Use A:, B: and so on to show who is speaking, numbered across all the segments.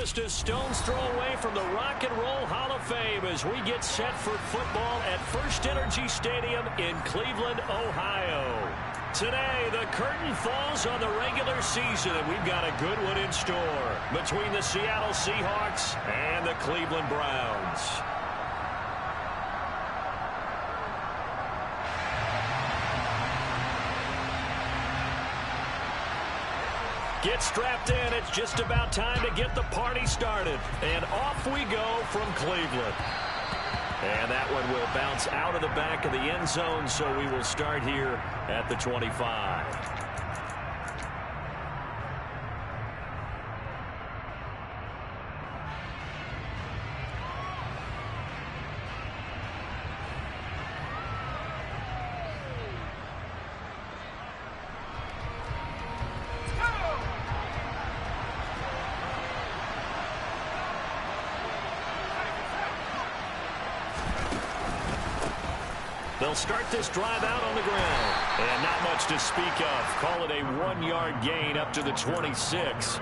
A: just a stone's throw away from the Rock and Roll Hall of Fame as we get set for football at First Energy Stadium in Cleveland, Ohio. Today, the curtain falls on the regular season, and we've got a good one in store between the Seattle Seahawks and the Cleveland Browns. Get strapped in. It's just about time to get the party started. And off we go from Cleveland. And that one will bounce out of the back of the end zone, so we will start here at the 25. They'll start this drive out on the ground. And not much to speak of. Call it a 1-yard gain up to the 26.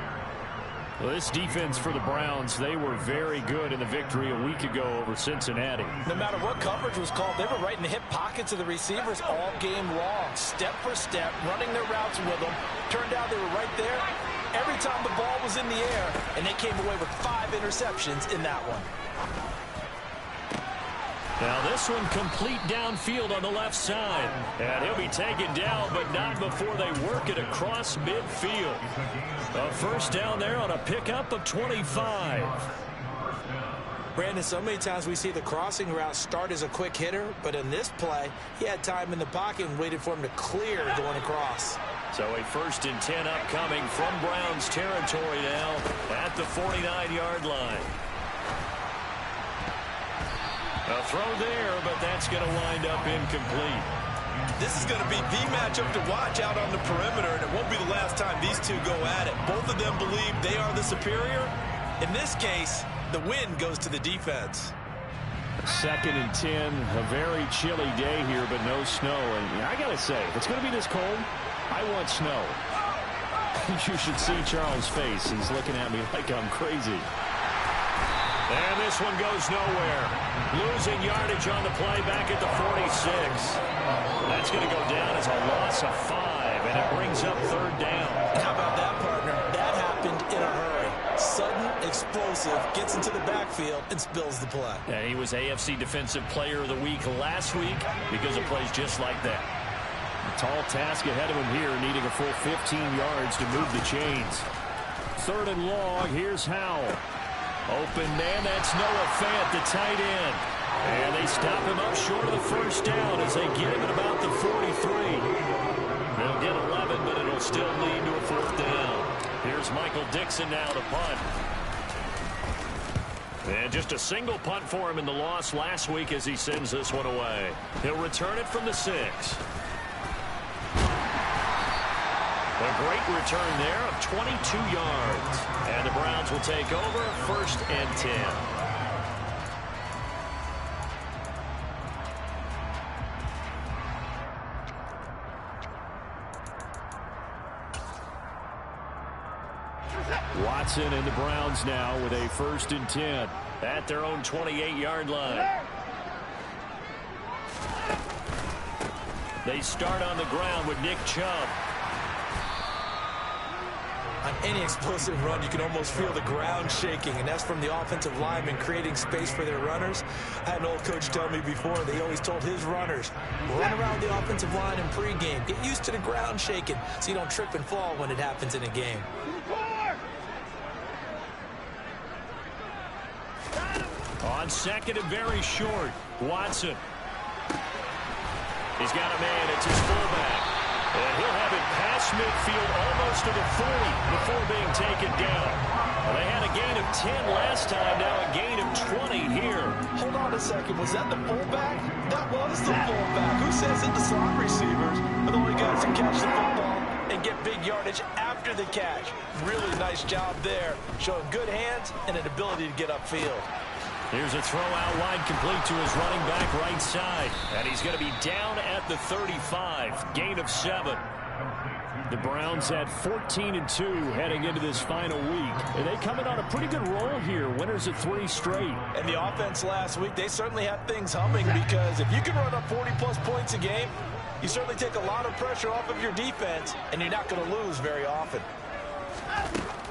B: Well, this defense for the Browns, they were very good in the victory a week ago over Cincinnati.
C: No matter what coverage was called, they were right in the hip pockets of the receivers all game long. Step for step, running their routes with them. Turned out they were right there every time the ball was in the air, and they came away with 5 interceptions in that one.
A: Now this one complete downfield on the left side. And he'll be taken down, but not before they work it across midfield. A first down there on a pickup of 25.
C: Brandon, so many times we see the crossing route start as a quick hitter, but in this play, he had time in the pocket and waited for him to clear going across.
A: So a 1st and 10 upcoming from Browns territory now at the 49-yard line. A throw there, but that's going to wind up incomplete.
D: This is going to be the matchup to watch out on the perimeter, and it won't be the last time these two go at it. Both of them believe they are the superior. In this case, the win goes to the defense.
B: 2nd and 10, a very chilly day here, but no snow. And I got to say, if it's going to be this cold, I want snow. You should see Charles' face. He's looking at me like I'm crazy.
A: And this one goes nowhere. Losing yardage on the play back at the 46. That's going to go down as a loss of 5, and it brings up 3rd down.
C: How about that, partner? That happened in a hurry. Sudden, explosive, gets into the backfield and spills the play.
A: And he was AFC Defensive Player of the Week last week because of plays just like that.
B: A tall task ahead of him here, needing a full 15 yards to move the chains. 3rd and long, here's Howell. Open man, that's Noah Fant, the tight end. And they stop him up short of the 1st down as they get him at about the 43. They'll get 11, but it'll still lead to a 4th down. Here's Michael Dixon now to punt. And just a single punt for him in the loss last week as he sends this one away. He'll return it from the 6. A great return there of 22 yards. And the Browns will take over 1st and 10. Watson and the Browns now with a 1st and 10
A: at their own 28-yard line. They start on the ground with Nick Chubb.
C: On any explosive run, you can almost feel the ground shaking, and that's from the offensive linemen creating space for their runners. I had an old coach tell me before, they always told his runners, run around the offensive line in pregame. Get used to the ground shaking so you don't trip and fall when it happens in a game.
A: On 2nd and very short, Watson. He's got a man, it's his fullback. And he'll have it past midfield almost to the 40 before being taken down. Well, they had a gain of 10 last time, now a gain of 20 here.
C: Hold on a second, was that the fullback? That was the fullback. Who says that the slot receivers are the only guys who catch the football and get big yardage after the catch? Really nice job there, showing good hands and an ability to get upfield.
A: Here's a throw out wide, complete to his running back right side. And he's going to be down at the 35. Gain of 7.
B: The Browns had 14-2 heading into this final week. And they come in on a pretty good roll here. Winners of 3 straight.
C: And the offense last week, they certainly had things humming, because if you can run up 40-plus points a game, you certainly take a lot of pressure off of your defense, and you're not going to lose very often.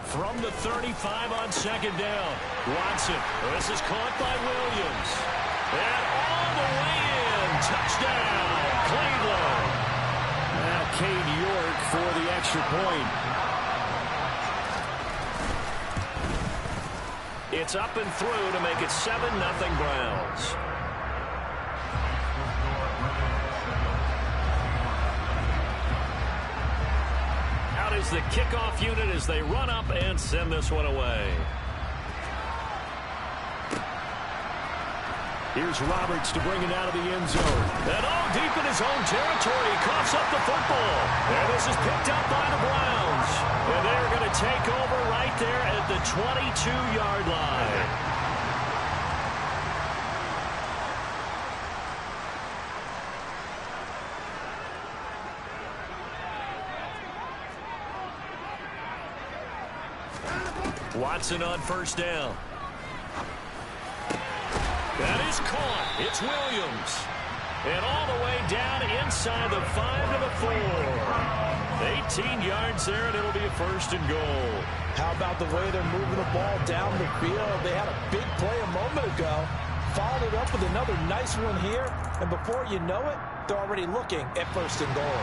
A: From the 35 on second down, Watson. This is caught by Williams. And all the way in. Touchdown, Cleveland.
B: Now Cade York for the extra point.
A: It's up and through to make it 7-0 Browns. Out is the kickoff unit as they run up and send this one away.
B: Here's Roberts to bring it out of the end zone.
A: And all deep in his own territory, coughs up the football. And this is picked up by the Browns. And they're going to take over right there at the 22-yard line. Watson on first down. That is caught. It's Williams. And all the way down inside the 5 to the 4. 18 yards there, and it'll be a first and goal.
C: How about the way they're moving the ball down the field? They had a big play a moment ago. Followed it up with another nice one here. And before you know it, they're already looking at first and goal.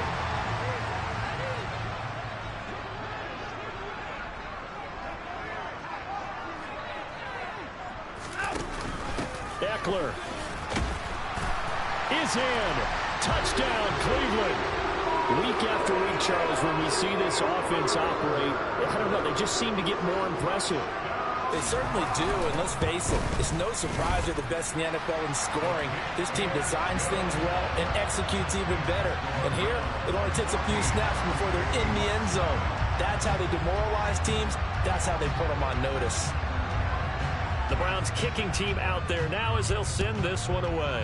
B: Eckler is in. Touchdown, Cleveland. Week after week, Charles, when we see this offense operate, I don't know, they just seem to get more impressive.
C: They certainly do, and let's face it, it's no surprise they're the best in the NFL in scoring. This team designs things well and executes even better. And here, it only takes a few snaps before they're in the end zone. That's how they demoralize teams. That's how they put them on notice.
A: The Browns kicking team out there now as they'll send this one away.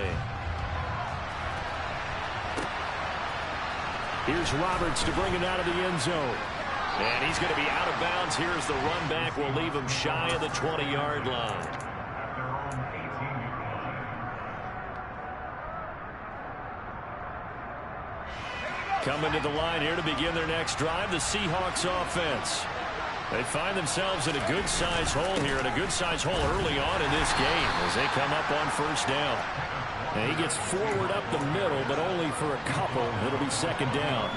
B: Here's Roberts to bring it out of the end zone.
A: And he's going to be out of bounds. Here's the run back. We'll leave him shy of the 20-yard line. Coming to the line here to begin their next drive, the Seahawks offense. They find themselves in a good-sized hole here, and a good-sized hole early on in this game as they come up on first down.
B: And he gets forward up the middle, but only for a couple. It'll be second down.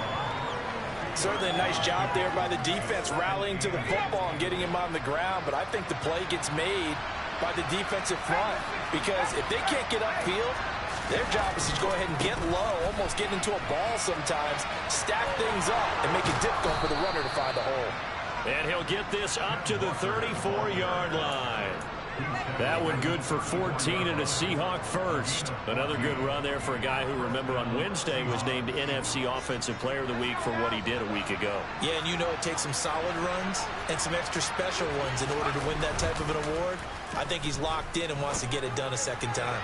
C: Certainly a nice job there by the defense rallying to the football and getting him on the ground, but I think the play gets made by the defensive front, because if they can't get upfield, their job is to go ahead and get low, almost get into a ball sometimes, stack things up, and make it difficult for the runner to find a hole.
A: And he'll get this up to the 34-yard line. That one good for 14 and a Seahawk first. Another good run there for a guy who, remember, on Wednesday was named NFC Offensive Player of the Week for what he did a week ago.
C: Yeah, and you know it takes some solid runs and some extra special ones in order to win that type of an award. I think he's locked in and wants to get it done a second time.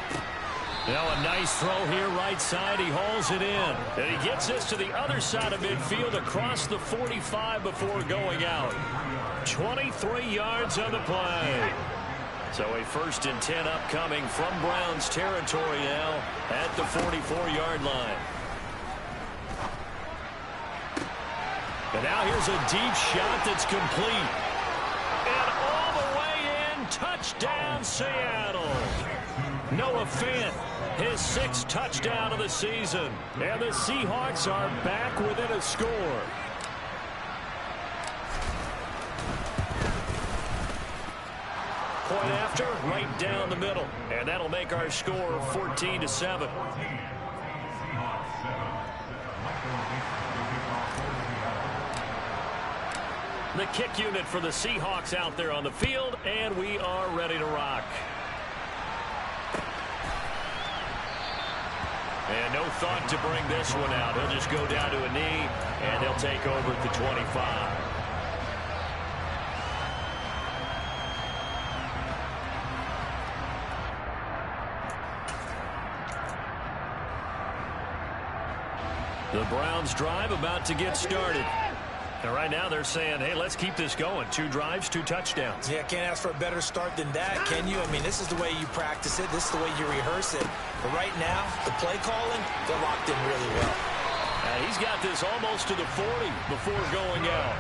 A: Now a nice throw here right side. He hauls it in. And he gets this to the other side of midfield across the 45 before going out. 23 yards on the play. So a first and 10 upcoming from Browns territory now at the 44-yard line. And now here's a deep shot that's complete. And all the way in, touchdown Seattle. Noah Fant, his 6th touchdown of the season. And the Seahawks are back within a score. Point after, right down the middle. And that'll make our score 14-7. The kick unit for the Seahawks out there on the field, and we are ready to rock. And no thought to bring this one out. He'll just go down to a knee, and they'll take over at the 25. The Browns drive about to get started. And right now they're saying, hey, let's keep this going. 2 drives, 2 touchdowns.
C: Yeah, can't ask for a better start than that, can you? I mean, this is the way you practice it. This is the way you rehearse it. But right now, the play calling, they're locked in really well.
A: He's got this almost to the 40 before going out.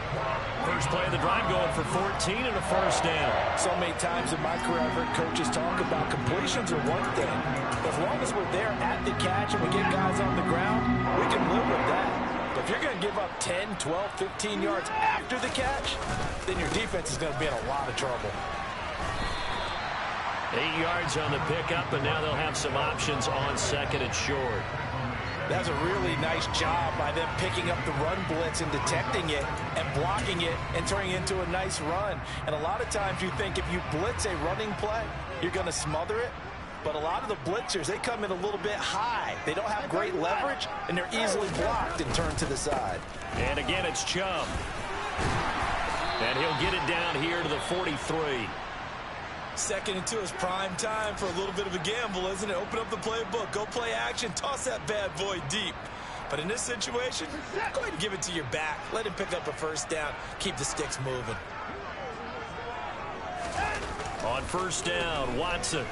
A: First play of the drive going for 14 and a first down.
C: So many times in my career I've heard coaches talk about completions are one thing. As long as we're there at the catch and we get guys on the ground, we can live with that. But if you're going to give up 10, 12, 15 yards after the catch, then your defense is going to be in a lot of trouble.
A: 8 yards on the pickup, and now they'll have some options on second and short.
C: That's a really nice job by them picking up the run blitz and detecting it and blocking it and turning it into a nice run. And a lot of times you think if you blitz a running play, you're going to smother it. But a lot of the blitzers, they come in a little bit high. They don't have great leverage, and they're easily blocked and turned to the side.
A: And again, it's Chubb. And he'll get it down here to the 43.
D: 2nd and 2 is prime time for a little bit of a gamble, isn't it? Open up the playbook, go play action, toss that bad boy deep. But in this situation, go ahead and give it to your back. Let him pick up a first down. Keep the sticks moving.
A: On first down, Watson.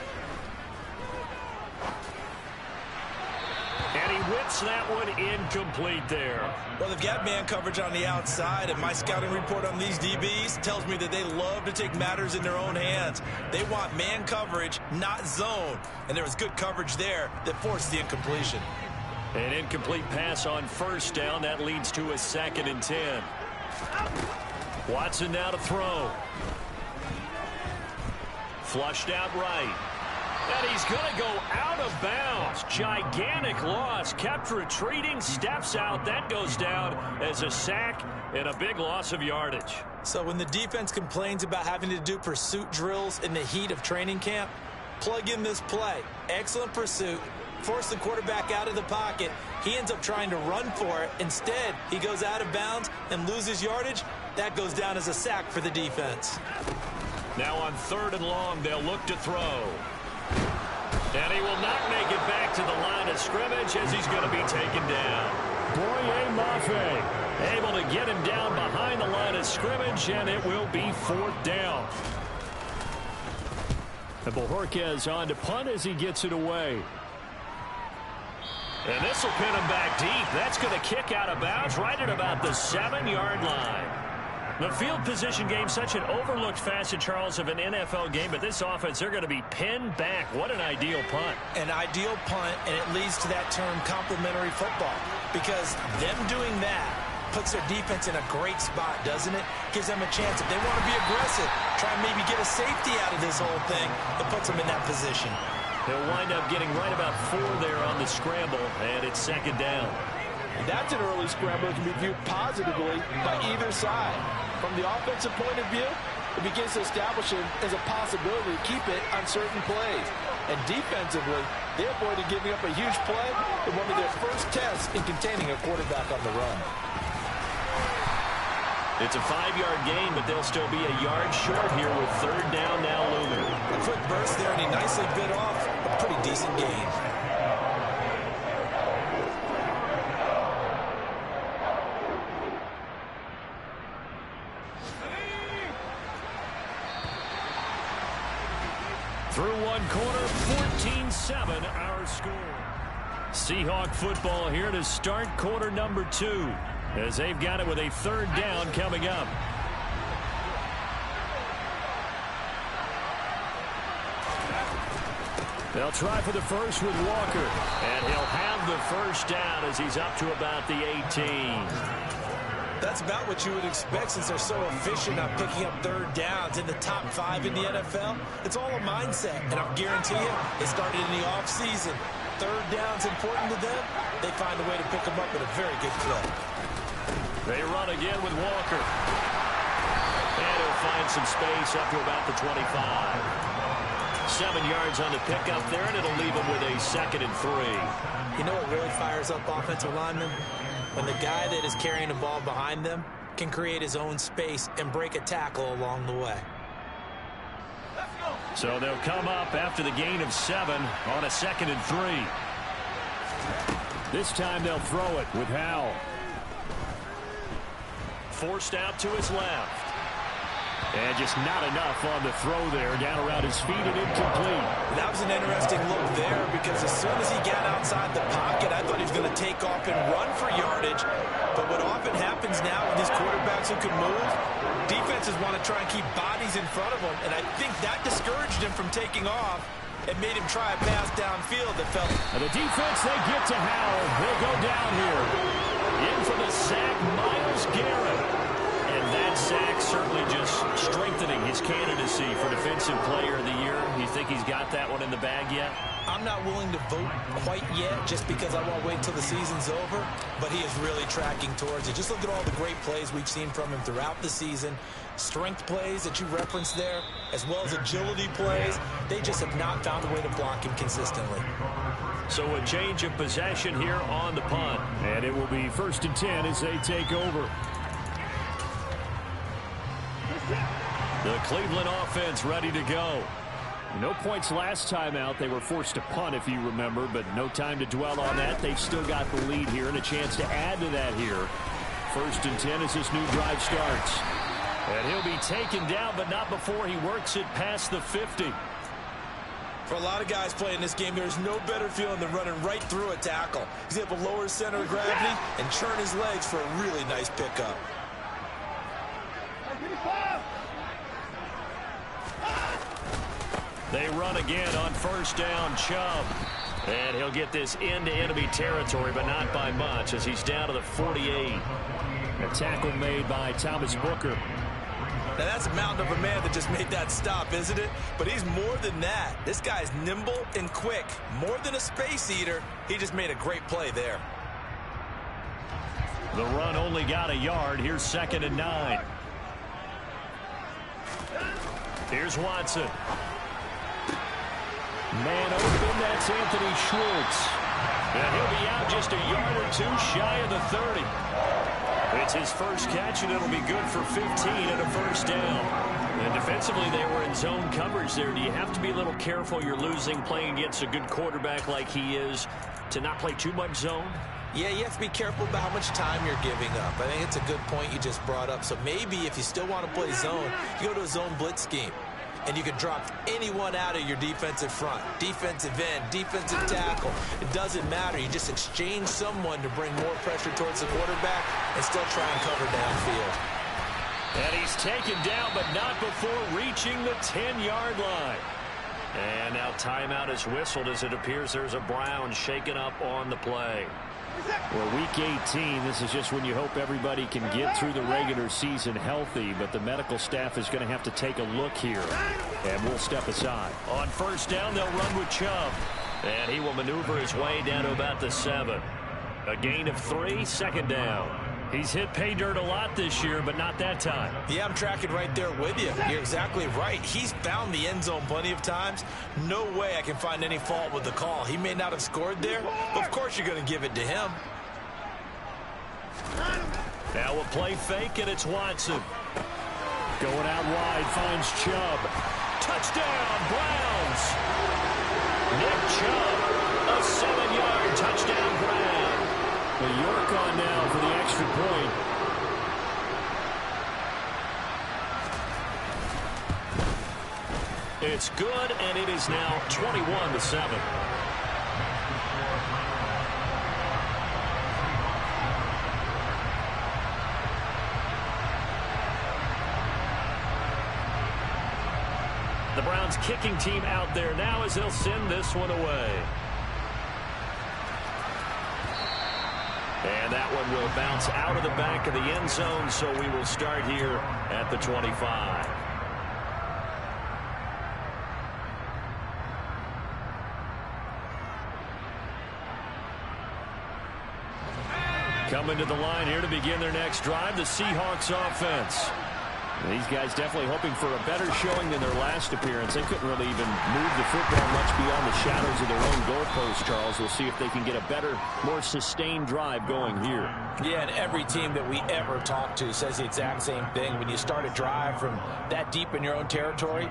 A: And he whips that one incomplete there.
D: Well, they've got man coverage on the outside, and my scouting report on these DBs tells me that they love to take matters in their own hands. They want man coverage, not zone. And there was good coverage there that forced the incompletion.
A: An incomplete pass on first down. That leads to a 2nd and 10. Watson now to throw. Flushed out right. And he's going to go out of bounds. Gigantic loss. Kept retreating. Steps out. That goes down as a sack and a big loss of yardage.
C: So when the defense complains about having to do pursuit drills in the heat of training camp, plug in this play. Excellent pursuit. Force the quarterback out of the pocket. He ends up trying to run for it. Instead, he goes out of bounds and loses yardage. That goes down as a sack for the defense.
A: Now on 3rd and long, they'll look to throw. And he will not make it back to the line of scrimmage as he's going to be taken down. Boye Mafe able to get him down behind the line of scrimmage, and it will be 4th down. And Bojorquez on to punt as he gets it away. And this will pin him back deep. That's going to kick out of bounds right at about the 7-yard line. The field position game, such an overlooked facet, Charles, of an NFL game. But this offense, they're going to be pinned back. What an ideal punt.
C: An ideal punt, and it leads to that term complementary football. Because them doing that puts their defense in a great spot, doesn't it? Gives them a chance. If they want to be aggressive, try and maybe get a safety out of this whole thing, it puts them in that position.
A: They'll wind up getting right about 4 there on the scramble, and it's 2nd down.
C: That's an early scramble that can be viewed positively by either side. From the offensive point of view, it begins to establish it as a possibility to keep it on certain plays. And defensively, they avoided giving up a huge play in one of their first tests in containing a quarterback on the run.
A: It's a 5-yard gain, but they'll still be a yard short here with 3rd down now looming.
C: A quick burst there, and he nicely bit off a pretty decent gain.
A: Through one quarter, 14-7 our score. Seahawk football here to start quarter number 2 as they've got it with a 3rd down coming up. They'll try for the first with Walker, and he'll have the first down as he's up to about the 18.
C: That's about what you would expect since they're so efficient on picking up 3rd downs in the top 5 in the NFL. It's all a mindset, and I'll guarantee you it started in the offseason. 3rd down's important to them. They find a way to pick them up with a very good clip.
A: They run again with Walker. And he'll find some space up to about the 25. 7 yards on the pickup there, and it'll leave him with a 2nd and 3.
C: You know what really fires up offensive linemen? When the guy that is carrying the ball behind them can create his own space and break a tackle along the way.
A: So they'll come up after the gain of 7 on a 2nd and 3. This time they'll throw it with Howell. forced out to his left.
B: And just not enough on the throw there. Down around his feet and incomplete.
C: That was an interesting look there because as soon as he got outside the pocket, I thought he was going to take off and run for yardage. But what often happens now with these quarterbacks who can move, defenses want to try and keep bodies in front of them. And I think that discouraged him from taking off and made him try a pass downfield that fell.
B: And the defense, they get to Howell. He'll go down here.
A: In for the sack, Myles Garrett. And that sack certainly just strengthening his candidacy for Defensive Player of the Year. You think he's got that one in the bag yet?
C: I'm not willing to vote quite yet just because I won't wait until the season's over, but he is really tracking towards it. Just look at all the great plays we've seen from him throughout the season. Strength plays that you referenced there, as well as agility plays. They just have not found a way to block him consistently.
A: So a change of possession here on the punt.
B: And it will be 1st and 10 as they take over.
A: The Cleveland offense ready to go.
B: No points last time out. They were forced to punt, if you remember, but no time to dwell on that. They've still got the lead here and a chance to add to that here. 1st and 10 as this new drive starts.
A: And he'll be taken down, but not before he works it past the 50.
C: For a lot of guys playing this game, there's no better feeling than running right through a tackle. He's able to lower his center of gravity and churn his legs for a really nice pickup.
A: They run again on 1st down, Chubb. And he'll get this into enemy territory, but not by much as he's down to the 48.
B: A tackle made by Thomas Booker.
C: Now that's a mountain of a man that just made that stop, isn't it? But he's more than that. This guy's nimble and quick. More than a space eater. He just made a great play there.
A: The run only got a yard. Here's 2nd and 9. Here's Watson.
B: Man open, that's Anthony Schwartz.
A: And he'll be out just a yard or two shy of the 30. It's his first catch, and it'll be good for 15 and a 1st down. And defensively, they were in zone coverage there. Do you have to be a little careful? You're losing playing against a good quarterback like he is to not play too much zone?
C: Yeah, you have to be careful about how much time you're giving up. I think it's a good point you just brought up. So maybe if you still want to play zone, you go to a zone blitz scheme. And you can drop anyone out of your defensive front. Defensive end, defensive tackle. It doesn't matter. You just exchange someone to bring more pressure towards the quarterback and still try and cover downfield.
A: And he's taken down, but not before reaching the 10-yard line. And now timeout is whistled as it appears there's a Brown shaken up on the play.
B: Well, week 18, this is just when you hope everybody can get through the regular season healthy, but the medical staff is going to have to take a look here, and we'll step aside.
A: On 1st down, they'll run with Chubb, and he will maneuver his way down to about the 7. A gain of 3, 2nd down. He's hit pay dirt a lot this year, but not that time.
C: Yeah, I'm tracking right there with you. You're exactly right. He's found the end zone plenty of times. No way I can find any fault with the call. He may not have scored there, but of course you're going to give it to him.
A: Now a play fake, and it's Watson.
B: Going out wide, finds Chubb.
A: Touchdown, Browns! Nick Chubb, a 7-yard touchdown grab.
B: The York on now for the extra point.
A: It's good, and it is now 21-7. The Browns kicking team out there now as they'll send this one away. And that one will bounce out of the back of the end zone, so we will start here at the 25. Coming to the line here to begin their next drive, the Seahawks offense.
B: These guys definitely hoping for a better showing than their last appearance. They couldn't really even move the football much beyond the shadows of their own goalpost, Charles. We'll see if they can get a better, more sustained drive going here.
C: Yeah, and every team that we ever talk to says the exact same thing. When you start a drive from that deep in your own territory,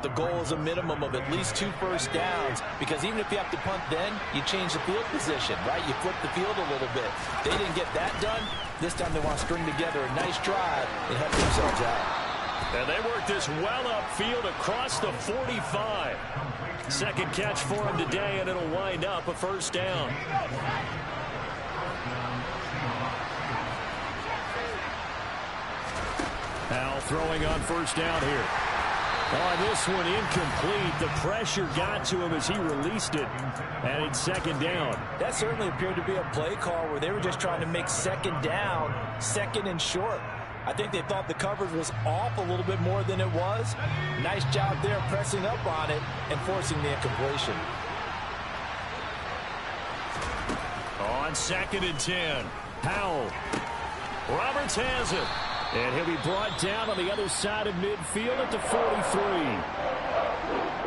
C: The goal is a minimum of at least 2 first downs, because even if you have to punt then, you change the field position, right? You flip the field a little bit. They didn't get that done. This time they want to string together a nice drive and help themselves out.
A: And they work this well upfield across the 45. Second catch for him today, and it'll wind up a first down.
B: Now throwing on first down here. On this one, incomplete. The pressure got to him as he released it. And it's second down.
C: That certainly appeared to be a play call where they were just trying to make second down, second and short. I think they thought the coverage was off a little bit more than it was. Nice job there pressing up on it and forcing the incompletion.
A: On 2nd and 10, Howell. Roberts has it.
B: And he'll be brought down on the other side of midfield at the 43.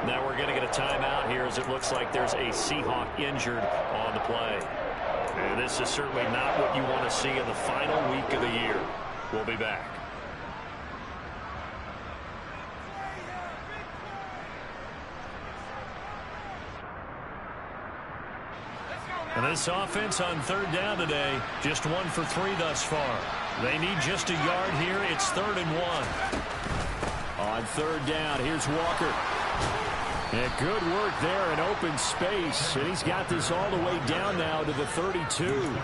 A: Now we're going to get a timeout here as it looks like there's a Seahawk injured on the play. And this is certainly not what you want to see in the final week of the year. We'll be back. And this offense on 3rd down today, just 1 for 3 thus far. They need just a yard here. It's 3rd and 1.
B: On 3rd down, here's Walker. And good work there in open space. And he's got this all the way down now to the 32.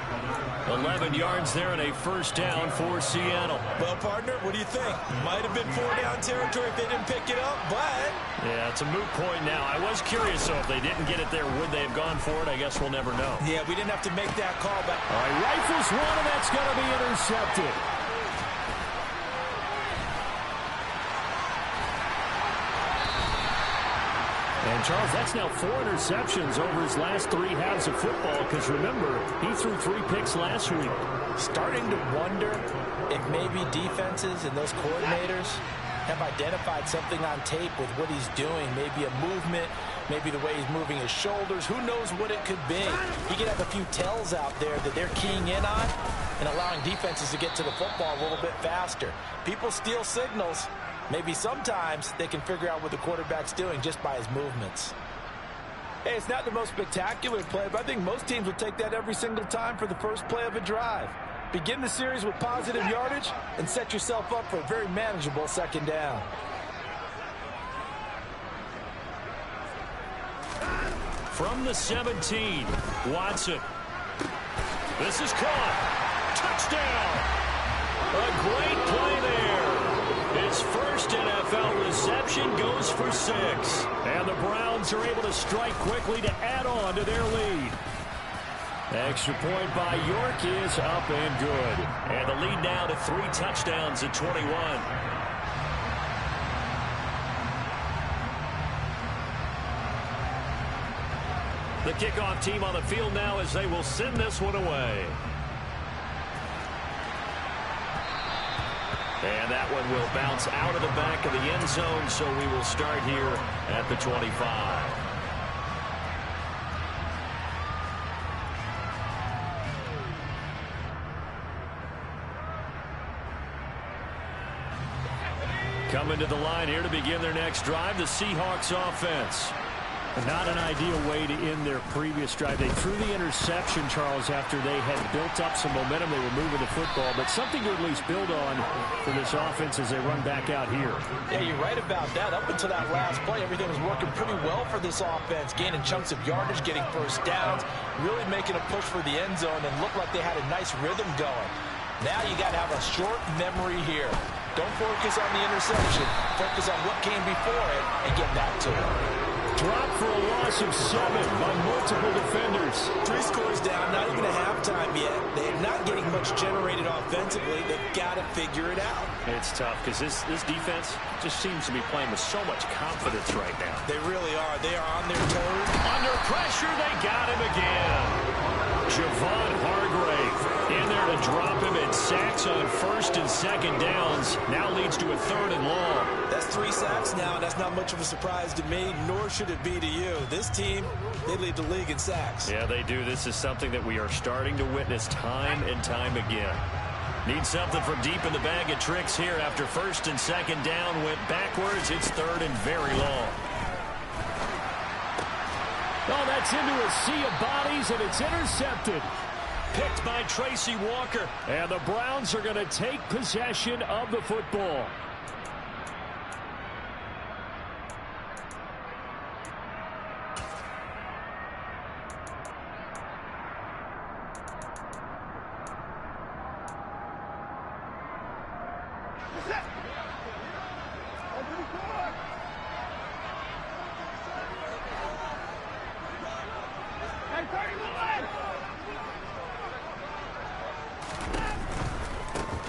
A: 11 yards there and a first down for Seattle.
C: Well, partner, what do you think? Might have been 4-down territory if they didn't pick it up, but...
A: Yeah, it's a moot point now. I was curious, so if they didn't get it there, would they have gone for it? I guess we'll never know.
C: Yeah, we didn't have to make that call back.
B: All right, rifles one, and that's going to be intercepted. And, Charles, that's now 4 interceptions over his last 3 halves of football, because, remember, he threw 3 picks last week.
C: Starting to wonder if maybe defenses and those coordinators have identified something on tape with what he's doing. Maybe a movement, maybe the way he's moving his shoulders. Who knows what it could be? He could have a few tells out there that they're keying in on and allowing defenses to get to the football a little bit faster. People steal signals. Maybe sometimes they can figure out what the quarterback's doing just by his movements. Hey, it's not the most spectacular play, but I think most teams will take that every single time for the first play of a drive. Begin the series with positive yardage and set yourself up for a very manageable second down.
A: From the 17, Watson. This is caught. Touchdown. A great play there. His first NFL reception goes for 6. And the Browns are able to strike quickly to add on to their lead. Extra point by York is up and good. And the lead now to 3 touchdowns at 21. The kickoff team on the field now as they will send this one away. And that one will bounce out of the back of the end zone, so we will start here at the 25. Coming to the line here to begin their next drive, the Seahawks offense.
B: Not an ideal way to end their previous drive. They threw the interception, Charles, after they had built up some momentum. They were moving the football, but something to at least build on for this offense as they run back out here.
C: Yeah, you're right about that. Up until that last play, everything was working pretty well for this offense, gaining chunks of yardage, getting first downs, really making a push for the end zone, and looked like they had a nice rhythm going. Now you got to have a short memory here. Don't focus on the interception. Focus on what came before it and get back to it.
B: Drop for a loss of 7 by multiple defenders.
C: 3 scores down, not even a halftime yet. They're not getting much generated offensively. They've got to figure it out.
A: It's tough because this defense just seems to be playing with so much confidence right now.
C: They really are. They are on their toes.
A: Under pressure, they got him again. Javon Hargrave in there to drop him, and sacks on 1st and 2nd downs. Now leads to a 3rd and long.
C: That's 3 sacks now, and that's not much of a surprise to me, nor should it be to you. This team, they lead the league in sacks.
A: Yeah, they do. This is something that we are starting to witness time and time again. Need something from deep in the bag of tricks here after first and second down went backwards. It's third and very long.
B: Oh, that's into a sea of bodies, and it's intercepted.
A: Picked by Tracy Walker.
B: And the Browns are going to take possession of the football.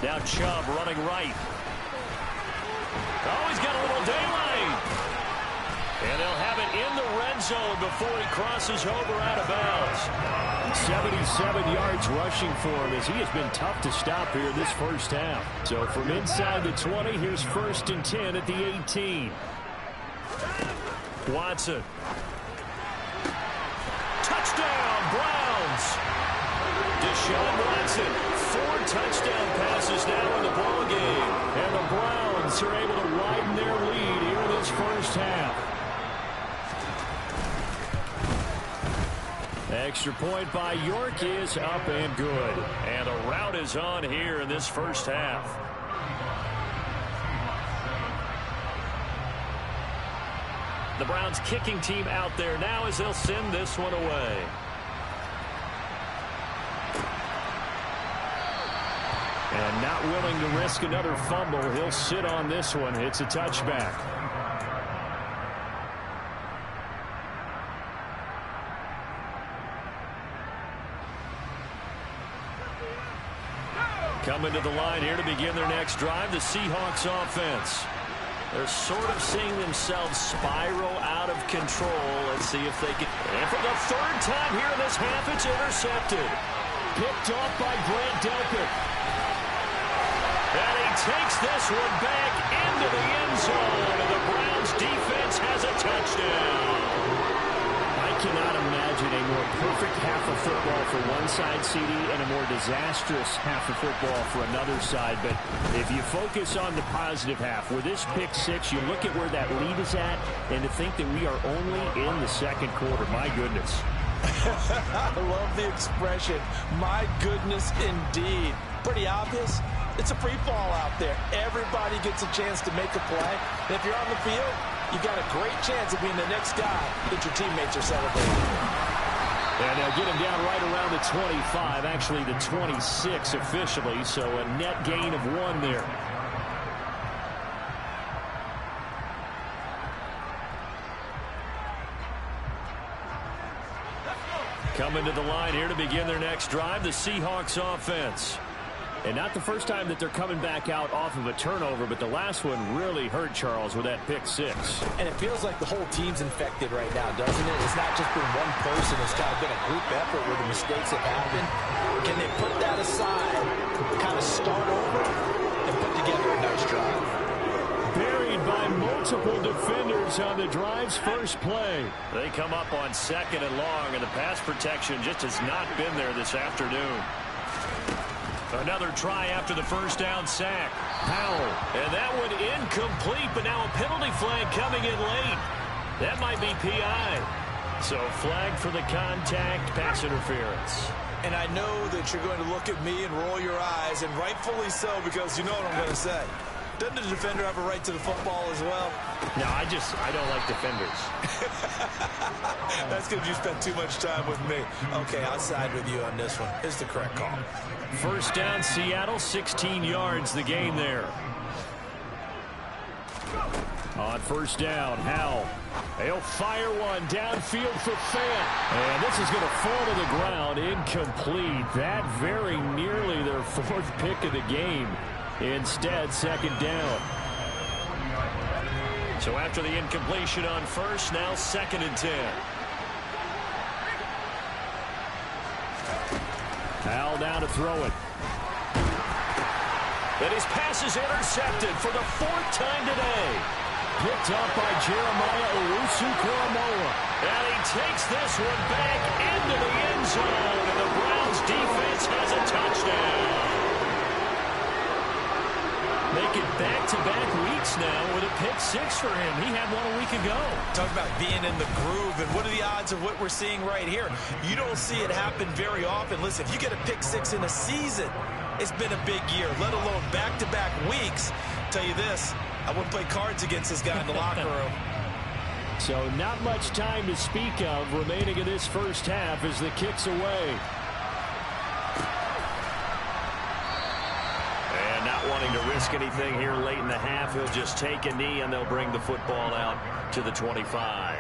A: Now Chubb running right. Oh, he's got a little daylight. And they'll have it in the red zone before he crosses over out of bounds.
B: 77 yards rushing for him as he has been tough to stop here this first half. So from inside the 20, here's first and 10 at the 18.
A: Watson. Touchdown, Browns. Deshaun Watson. 4 touchdown passes now in the ball game.
B: And the Browns are able to widen their lead here in this first half. Extra point by York is up and good.
A: And a rout is on here in this first half. The Browns kicking team out there now as they'll send this one away.
B: And not willing to risk another fumble. He'll sit on this one. It's a touchback.
A: Coming to the line here to begin their next drive, the Seahawks offense. They're sort of seeing themselves spiral out of control. Let's see if they can. And for the third time here in this half, it's intercepted.
B: Picked off by Grant Delpit.
A: And he takes this one back into the end zone. And the Browns defense has a touchdown.
B: I cannot imagine a more perfect half of football for one side, CD, and a more disastrous half of football for another side. But if you focus on the positive half, with this pick six, you look at where that lead is at, and to think that we are only in the second quarter. My goodness.
C: I love the expression, my goodness indeed. Pretty obvious. It's a free fall out there. Everybody gets a chance to make a play. And if you're on the field, you've got a great chance of being the next guy that your teammates are celebrating.
B: And they'll get him down right around the 25, actually the 26 officially, so a net gain of 1 there.
A: Coming to the line here to begin their next drive, the Seahawks offense.
B: And not the first time that they're coming back out off of a turnover, but the last one really hurt Charles with that pick six.
C: And it feels like the whole team's infected right now, doesn't it? It's not just been one person. It's kind of been a group effort where the mistakes have happened. Can they put that aside, kind of start over, and put together a nice drive?
B: Buried by multiple defenders on the drive's first play.
A: They come up on second and long, and the pass protection just has not been there this afternoon. Another try after the first down sack.
B: Powell.
A: And that one incomplete, but now a penalty flag coming in late. That might be PI. So flag for the contact, pass interference.
C: And I know that you're going to look at me and roll your eyes, and rightfully so, because you know what I'm going to say. Doesn't the defender have a right to the football as well?
B: No, I don't like defenders.
C: That's because you spent too much time with me. Okay, I'll side with you on this one. It's the correct call.
A: First down, Seattle, 16 yards, the gain there.
B: On first down, Howell. He'll fire one downfield for Fant. And this is going to fall to the ground, incomplete. That very nearly their 4th pick of the game. Instead, second down.
A: So after the incompletion on first, now second and 10.
B: Howell down to throw it.
A: And his pass is intercepted for the 4th time today.
B: Picked up by Jeremiah Owusu-Koramoah.
A: And he takes this one back into the end zone. And the Browns defense has a touchdown.
B: back-to-back weeks now with a pick six for him. He had one a week ago.
D: Talk about being in the groove, and what are the odds of what we're seeing right here? You don't see it happen very often. Listen, if you get a pick six in a season, it's been a big year, let alone back-to-back weeks. Tell you this, I wouldn't play cards against this guy in the locker room.
B: So not much time to speak of remaining in this first half as the kick's away.
A: And not wanting to risk anything here late in the half, he'll just take a knee and they'll bring the football out to the 25.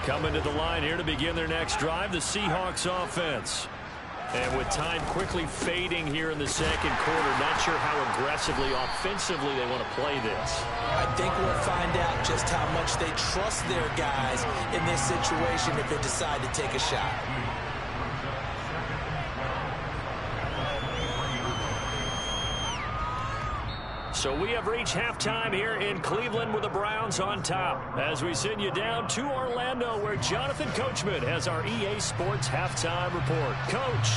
A: Coming to the line here to begin their next drive, the Seahawks offense. And with time quickly fading here in the second quarter, not sure how aggressively, offensively they want to play this.
D: I think we'll find out just how much they trust their guys in this situation if they decide to take a shot.
A: So we have reached halftime here in Cleveland with the Browns on top. As we send you down to Orlando, where Jonathan Coachman has our EA Sports halftime report. Coach.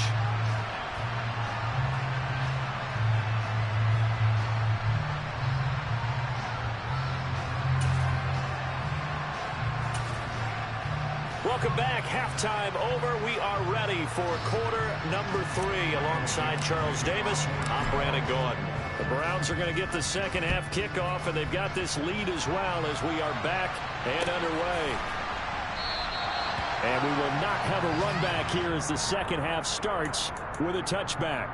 A: Welcome back. Halftime over. We are ready for quarter number 3. Alongside Charles Davis, I'm Brandon Gordon. The Browns are going to get the second half kickoff, and they've got this lead as well as we are back and underway. And we will not have a run back here as the second half starts with a touchback.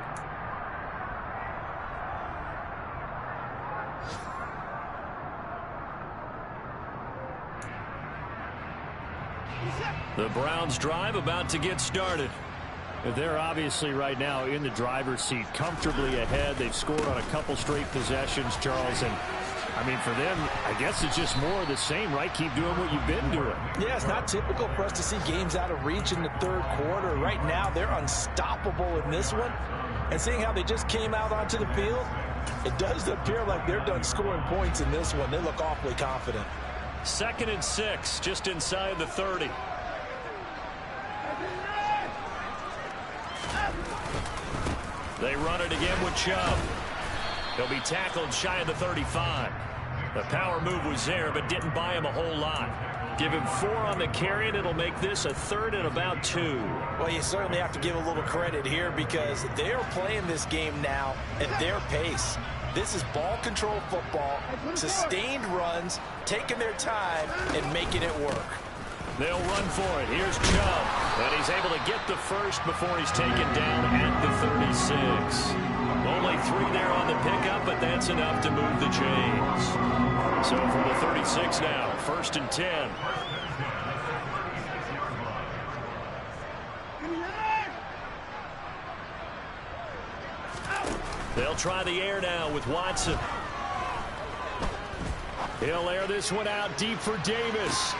A: The Browns drive about to get started. They're obviously right now in the driver's seat, comfortably ahead. They've scored on a couple straight possessions, Charles. And, I mean, for them, I guess it's just more of the same, right? Keep doing what you've been doing.
C: Yeah, it's not typical for us to see games out of reach in the third quarter. Right now, they're unstoppable in this one. And seeing how they just came out onto the field, it does appear like they're done scoring points in this one. They look awfully confident.
A: 2nd and 6, just inside the 30. They run it again with Chubb. He'll be tackled shy of the 35. The power move was there, but didn't buy him a whole lot. Give him 4 on the carry, and it'll make this a 3rd and about 2.
C: Well, you certainly have to give a little credit here because they're playing this game now at their pace. This is ball control football, sustained runs, taking their time, and making it work.
A: They'll run for it. Here's Chubb. And he's able to get the first before he's taken down at the 36. Only 3 there on the pickup, but that's enough to move the chains. So from the 36 now, 1st and 10. They'll try the air now with Watson. He'll air this one out deep for Davis.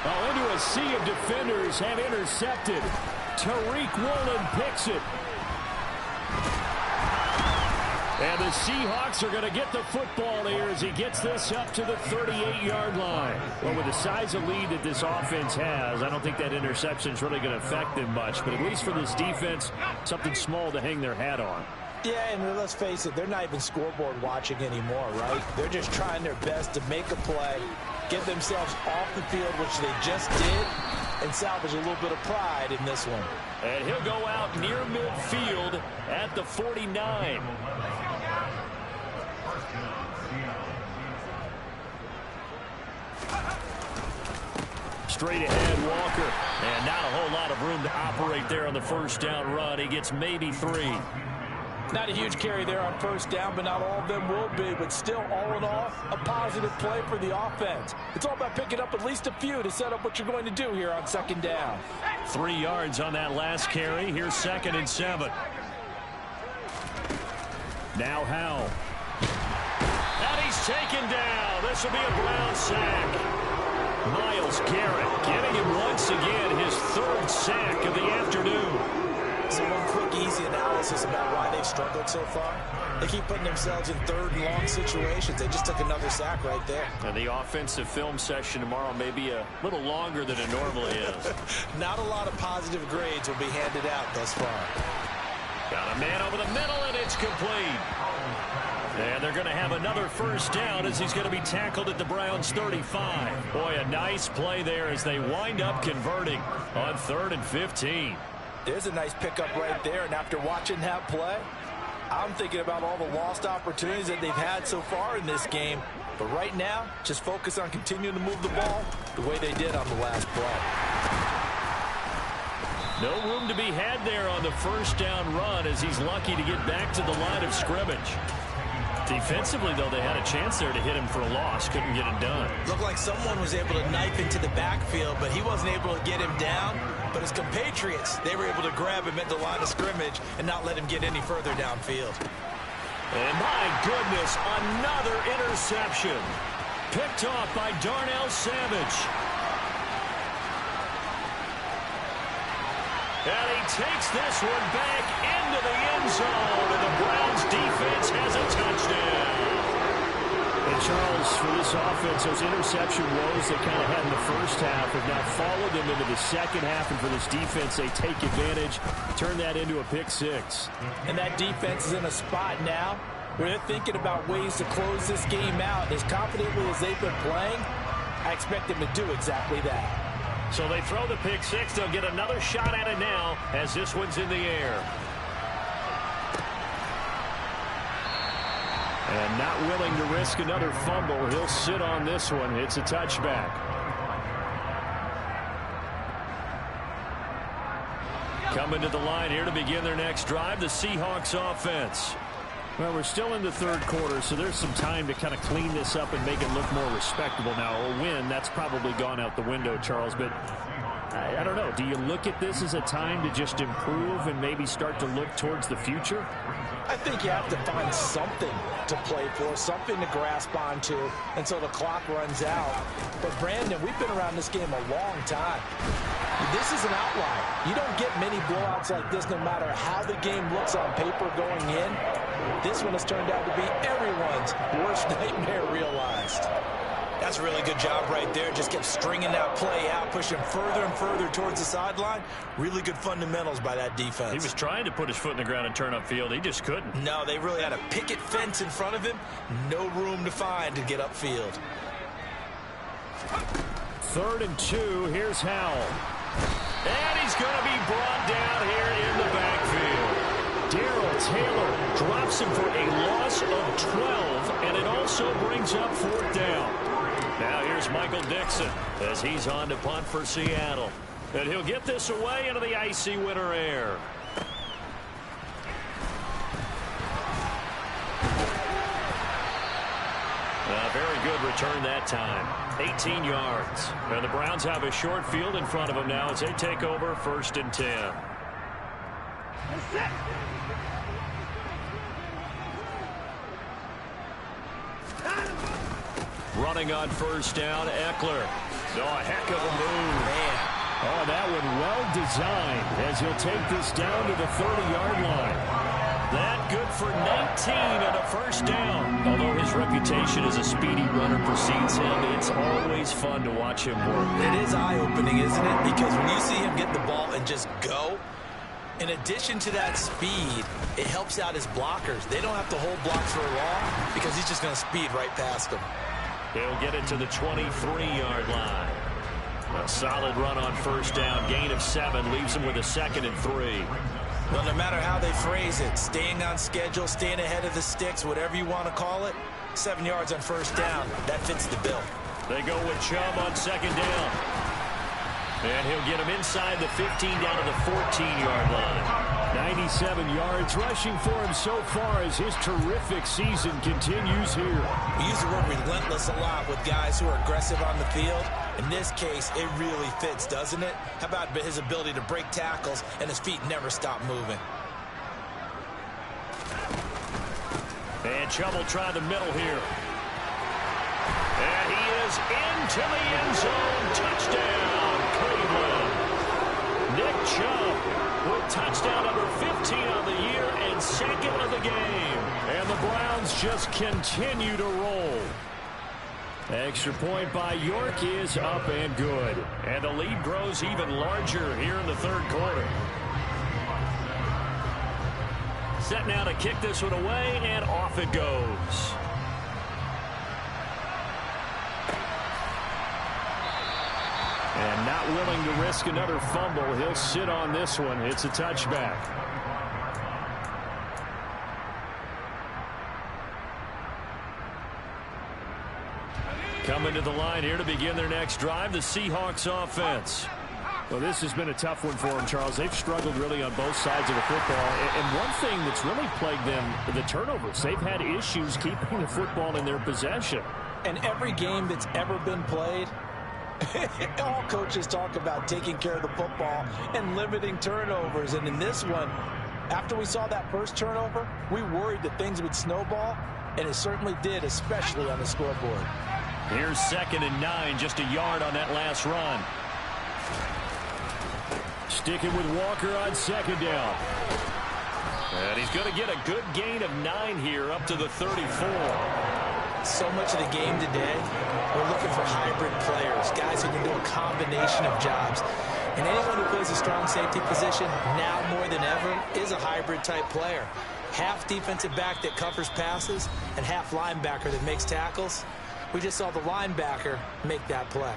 A: Oh, into a sea of defenders have intercepted. Tariq Woolen picks it. And the Seahawks are going to get the football here as he gets this up to the 38-yard line. Well, with the size of lead that this offense has, I don't think that interception is really going to affect them much. But at least for this defense, something small to hang their hat on.
C: Yeah, and let's face it, they're not even scoreboard watching anymore, right? They're just trying their best to make a play, get themselves off the field, which they just did, and salvage a little bit of pride in this one.
A: And he'll go out near midfield at the 49. Straight ahead, Walker. And not a whole lot of room to operate there on the first down run. He gets maybe 3.
C: Not a huge carry there on first down, but not all of them will be. But still, all in all, a positive play for the offense. It's all about picking up at least a few to set up what you're going to do here on 2nd down.
A: 3 yards on that last carry. Here's 2nd and 7. Now Howell. And he's taken down. This will be a Brown sack. Myles Garrett getting him once again his 3rd sack of the afternoon.
D: So one quick, easy analysis about why they've struggled so far. They keep putting themselves in third and long situations. They just took another sack right there.
B: And the offensive film session tomorrow may be a little longer than it normally is.
D: Not a lot of positive grades will be handed out thus far.
A: Got a man over the middle, and it's complete. And they're going to have another first down as he's going to be tackled at the Browns' 35. Boy, a nice play there as they wind up converting on 3rd and 15.
D: There's a nice pickup right there, and after watching that play, I'm thinking about all the lost opportunities that they've had so far in this game. But right now, just focus on continuing to move the ball the way they did on the last play.
A: No room to be had there on the first down run as he's lucky to get back to the line of scrimmage. Defensively, though, they had a chance there to hit him for a loss. Couldn't get it done.
D: Looked like someone was able to knife into the backfield, but he wasn't able to get him down. But his compatriots, they were able to grab him at the line of scrimmage and not let him get any further downfield.
A: And my goodness, another interception. Picked off by Darnell Savage. And he takes this one back into the end zone, and the Browns defense has a touchdown.
B: And Charles, for this offense, those interception woes they kind of had in the first half have now followed them into the second half, and for this defense, they take advantage, turn that into a pick six.
D: And that defense is in a spot now where they're thinking about ways to close this game out. As confidently as they've been playing, I expect them to do exactly that.
A: So they throw the pick six. They'll get another shot at it now as this one's in the air.
B: And not willing to risk another fumble. He'll sit on this one. It's a touchback.
A: Coming to the line here to begin their next drive, the Seahawks offense.
B: Well, we're still in the third quarter, so there's some time to kind of clean this up and make it look more respectable. Now, a win, that's probably gone out the window, Charles, but I don't know. Do you look at this as a time to just improve and maybe start to look towards the future?
D: I think you have to find something to play for, something to grasp onto until the clock runs out. But, Brandon, we've been around this game a long time. This is an outlier. You don't get many blowouts like this no matter how the game looks on paper going in. This one has turned out to be everyone's worst nightmare realized. That's a really good job right there. Just kept stringing that play out, pushing further and further towards the sideline. Really good fundamentals by that defense.
A: He was trying to put his foot in the ground and turn upfield. He just couldn't.
D: No, they really had a picket fence in front of him. No room to find to get upfield.
B: 3rd and 2. Here's Howell.
A: And he's going to be brought down here in the backfield.
B: Darrell Taylor
A: Drops him for a loss of 12, and it also brings up 4th down. Now here's Michael Dixon as he's on to punt for Seattle. And he'll get this away into the icy winter air. Very good return that time. 18 yards. And the Browns have a short field in front of them now as they take over 1st and 10. Running on 1st down, Eckler. Oh, a heck of a move.
B: Man. Oh, that one well designed as he'll take this down to the 30-yard line.
A: That good for 19 and a 1st down. Although his reputation as a speedy runner precedes him, it's always fun to watch him work.
D: It is eye-opening, isn't it? Because when you see him get the ball and just go, in addition to that speed, it helps out his blockers. They don't have to hold blocks for long because he's just going to speed right past them.
A: He'll get it to the 23-yard line. A solid run on 1st down. Gain of 7 leaves him with a 2nd and 3.
D: Well, no matter how they phrase it, staying on schedule, staying ahead of the sticks, whatever you want to call it, 7 yards on 1st down, that fits the bill.
A: They go with Chubb on 2nd down. And he'll get him inside the 15 down to the 14-yard line.
B: 97 yards rushing for him so far as his terrific season continues here.
D: We use the word relentless a lot with guys who are aggressive on the field. In this case, it really fits, doesn't it? How about his ability to break tackles and his feet never stop moving?
A: And Chubb will try the middle here. And he is into the end zone. Touchdown, Cleveland. Nick Chubb with touchdown number
B: Seahawks just continue to roll. Extra point by York is up and good. And the lead grows even larger here in the third quarter. Set now to kick this one away, and off it goes. And not willing to risk another fumble. He'll sit on this one. It's a touchback. Coming to the line here to begin their next drive, the Seahawks offense. Well, this has been a tough one for them, Charles. They've struggled really on both sides of the football. And one thing that's really plagued them, the turnovers. They've had issues keeping the football in their possession.
C: And every game that's ever been played, all coaches talk about taking care of the football and limiting turnovers. And in this one, after we saw that first turnover, we worried that things would snowball, and it certainly did, especially on the scoreboard.
B: Here's 2nd and 9, just a yard on that last run. Sticking with Walker on 2nd down. And he's going to get a good gain of 9 here, up to the 34.
C: So much of the game today, we're looking for hybrid players, guys who can do a combination of jobs. And anyone who plays a strong safety position, now more than ever, is a hybrid type player. Half defensive back that covers passes and half linebacker that makes tackles. We just saw the linebacker make that play.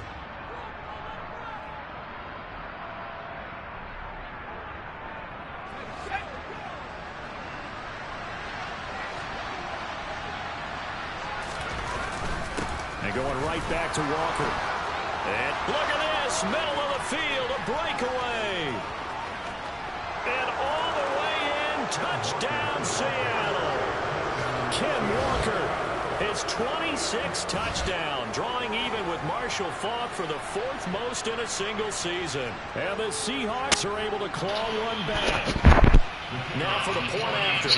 B: And going right back to Walker. And look at this, middle of the field, a breakaway. And all the way in, touchdown Seattle. Ken Walker. His 26th touchdown, drawing even with Marshall Faulk for the 4th most in a single season. And the Seahawks are able to claw one back. Now for the point after.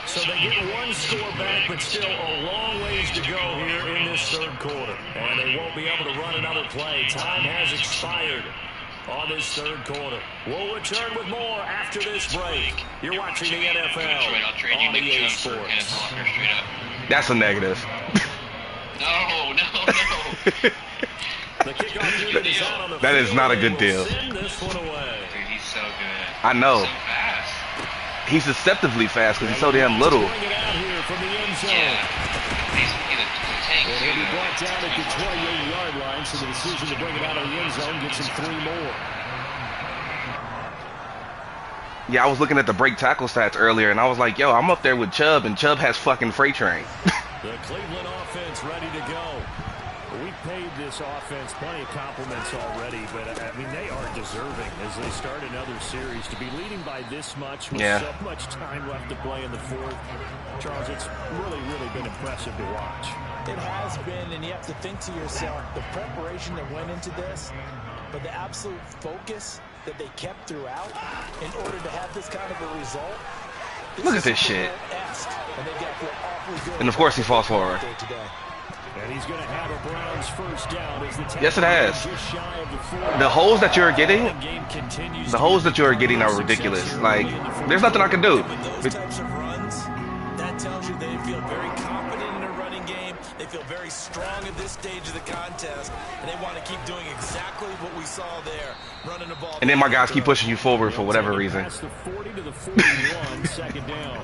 B: So they get one score back, but still a long ways to go here in this third quarter. And they won't be able to run another play. Time has expired on this third quarter. We'll return with more after this break. You're watching the NFL on EA Sports.
E: That's a negative.
F: No.
B: The kickoff unit is out on the
E: That is not a good deal.
B: Send this one away.
F: Dude, he's so good.
E: I know.
F: So fast.
E: He's deceptively fast because he's so damn little.
B: Bring it out here from the end zone.
F: Yeah. He's the tank.
B: And he'll be brought down at the 28-yard line, so the decision to bring it out of the end zone gets him 3 more.
E: Yeah, I was looking at the break tackle stats earlier, and I was like, yo, I'm up there with Chubb, and Chubb has fucking freight train.
B: The Cleveland offense ready to go. We paid this offense plenty of compliments already, but I mean, they are deserving as they start another series to be leading by this much with so much time left to play in the fourth. Charles, it's really been impressive to watch.
C: It has been, and you have to think to yourself, the preparation that went into this, but the absolute focus that they kept throughout in order to have this kind of a result.
E: Look at this shit.
C: And they got to feel awfully good.
E: And of course he falls forward.
B: And he's going to have a Browns first down as the
E: yes, it has. The holes that you're getting, are ridiculous. Like, there's nothing I can do.
C: Those types of runs, that tells you they feel very confident in their running game. They feel very strong at this stage of the contest, and they want to keep doing exactly what we saw there, running the ball.
E: And then my guys keep pushing you forward for whatever reason.
B: Past the 40 to the 41, second down.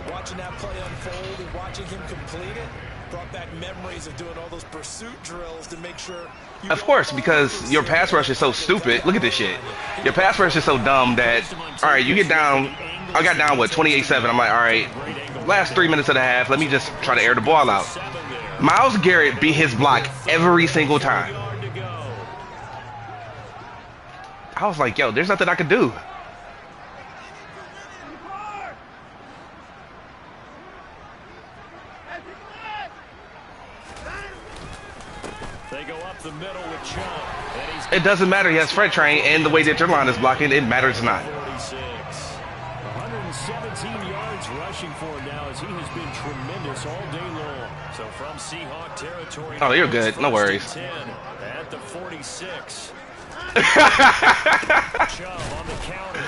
C: Watching that play unfold and watching him complete it brought back memories of doing all those pursuit drills to make sure.
E: Of course, because your pass rush is so stupid. Look at this shit. Your pass rush is so dumb that, all right, you get down. I got down, what, 28-7. I'm like, all right, last 3 minutes of the half, let me just try to air the ball out. Myles Garrett beat his block every single time. I was like, yo, there's nothing I can do.
B: They go up the middle with Chubb.
E: It doesn't matter. He has freight train, and the way that your line is blocking, it matters not.
B: 117 yards rushing for him now as he has been tremendous all day long. So from Seahawk territory.
E: Oh, you're good. No worries.
B: 10 at the 46.
A: Chubb on the counter.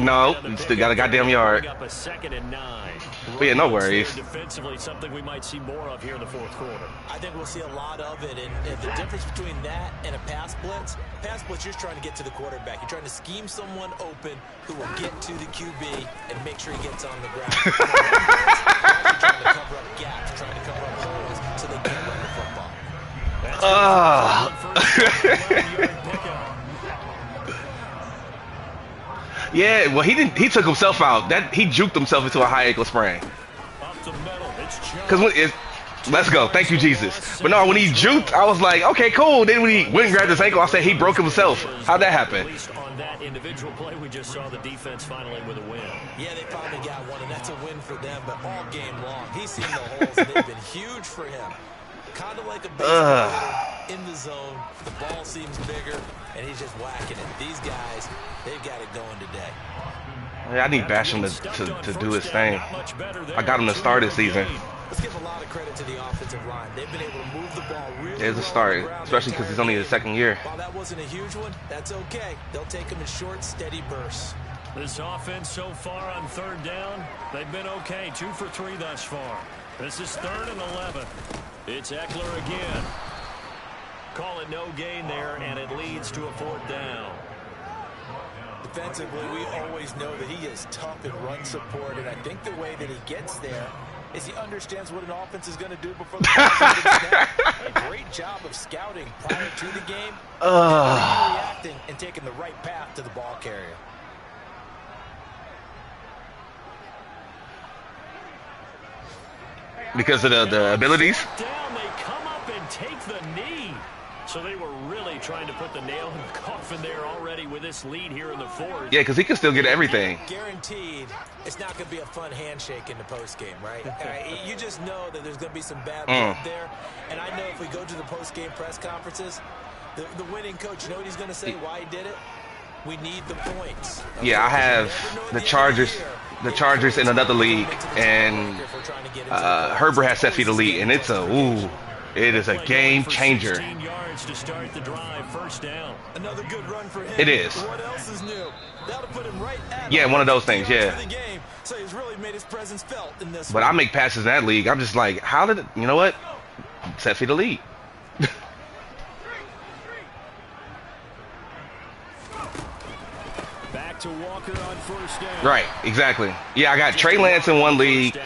E: No, you still got a goddamn yard.
A: Up a 2nd and 9.
E: But yeah, no worries.
A: Defensively, something we might see more of here in the fourth quarter.
C: I think we'll see a lot of it, and the difference between that and a pass blitz, you're just trying to get to the quarterback. You're trying to scheme someone open who will get to the QB and make sure he gets on the ground. You're trying to cover up gaps, trying to cover up holes so they can't run the football.
E: Yeah, well, he didn't. He took himself out. He juked himself into a high ankle sprain. Because let's go. Thank you, Jesus. But no, when he juked, I was like, okay, cool. Then when he went and grabbed his ankle, I said he broke himself. How'd that happen?
A: At least on that individual play, we just saw the defense finally with a win.
C: Yeah, they finally got one, and that's a win for them. But all game long, he's seen the holes, and they've been huge for him. Kind of like a baseball hitter in the zone. The ball seems bigger, and he's just whacking it. These guys, they've got it going today.
E: Yeah, I need Basham to do his thing. I got him to start this season.
C: Let's give a lot of credit to the offensive line. They've been able to move the ball really
E: There's a start, especially because he's only in his second year.
C: While that wasn't a huge one, that's okay. They'll take him in short, steady bursts.
A: This offense so far on 3rd down, they've been okay. 2 for 3 thus far. This is 3rd and 11. It's Eckler again. Call it no gain there, and it leads to a 4th down.
C: Defensively, we always know that he is tough in run support, and I think the way that he gets there is he understands what an offense is going to do before the ball is a great job of scouting prior to the game, reacting and taking the right path to the ball carrier.
E: Because of the abilities?
A: Down, they come up and take the knee. So they were really trying to put the nail in the coffin there already with this lead here in the 4th.
E: Yeah, because he can still get everything.
C: Guaranteed, it's not going to be a fun handshake in the postgame, right? You just know that there's going to be some bad blood there. And I know if we go to the postgame press conferences, the winning coach, you know what he's going to say, why he did it? We need the points. Okay?
E: Yeah, I have the Chargers in another league, and Herbert has set for the lead, and it is a game changer.
A: To start the drive, 1st down.
C: Another good run for him.
E: It is.
C: What else is new? That'll put him right at
E: one of those things, yeah.
C: So he's really made his presence felt in this
E: But I make passes in that league. I'm just like, how did it, you know what? Set for the lead.
A: Back to Walker on 1st down.
E: Right, exactly. Yeah, I got Trey Lance in one league,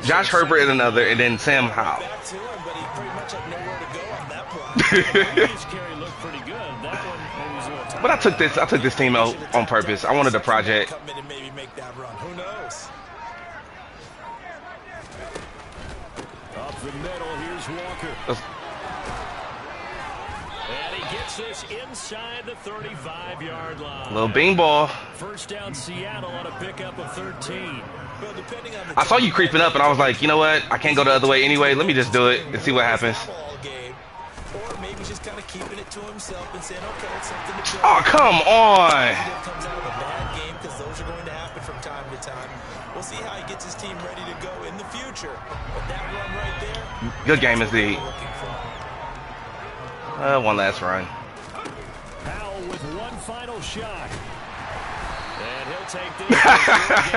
E: Josh Herbert in another, and then Sam Howell.
C: back to him, but he pretty much had nowhere to go on that play.
A: His carry looked pretty good. That one was a little tight.
E: But I took this team out on purpose. I wanted a project.
C: Come in and maybe make that run. Who knows?
A: Up the middle, here's Walker. And he gets this inside the 35-yard line.
E: Little beanball.
A: 1st down, Seattle on a pickup of 13.
C: Well, depending on the
E: I saw you creeping up, and I was like, you know what? I can't go the other way anyway. Let me just do it and see what happens.
C: Or maybe just kind of keeping it to himself and saying, okay, it's something to do.
E: Oh, come on.
C: Comes out of a bad game because those are going to happen from time to time. We'll see how he gets his team ready to go in the future. But that run right there,
E: Good game indeed. One last run.
A: Powell with one final shot. And he'll take this.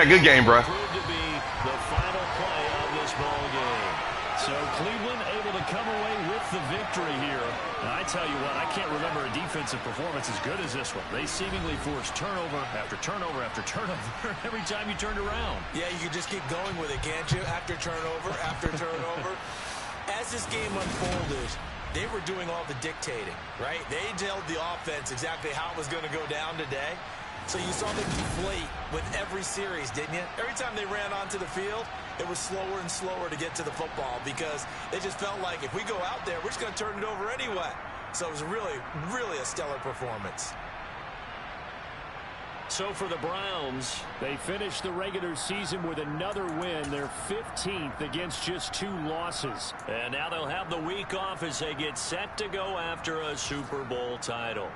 E: Good game, bro.
A: Proved to be the final play of this ball game. So Cleveland able to come away with the victory here. And I tell you what, I can't remember a defensive performance as good as this one. They seemingly forced turnover after turnover after turnover every time you turned around.
C: Yeah, you can just keep going with it, can't you? After turnover, after turnover. As this game unfolded, they were doing all the dictating, right? They told the offense exactly how it was going to go down today. So you saw them deflate with every series, didn't you? Every time they ran onto the field, it was slower and slower to get to the football because they just felt like if we go out there, we're just going to turn it over anyway. So it was really, really a stellar performance.
A: So for the Browns, they finished the regular season with another win. They're 15th against just 2 losses. And now they'll have the week off as they get set to go after a Super Bowl title.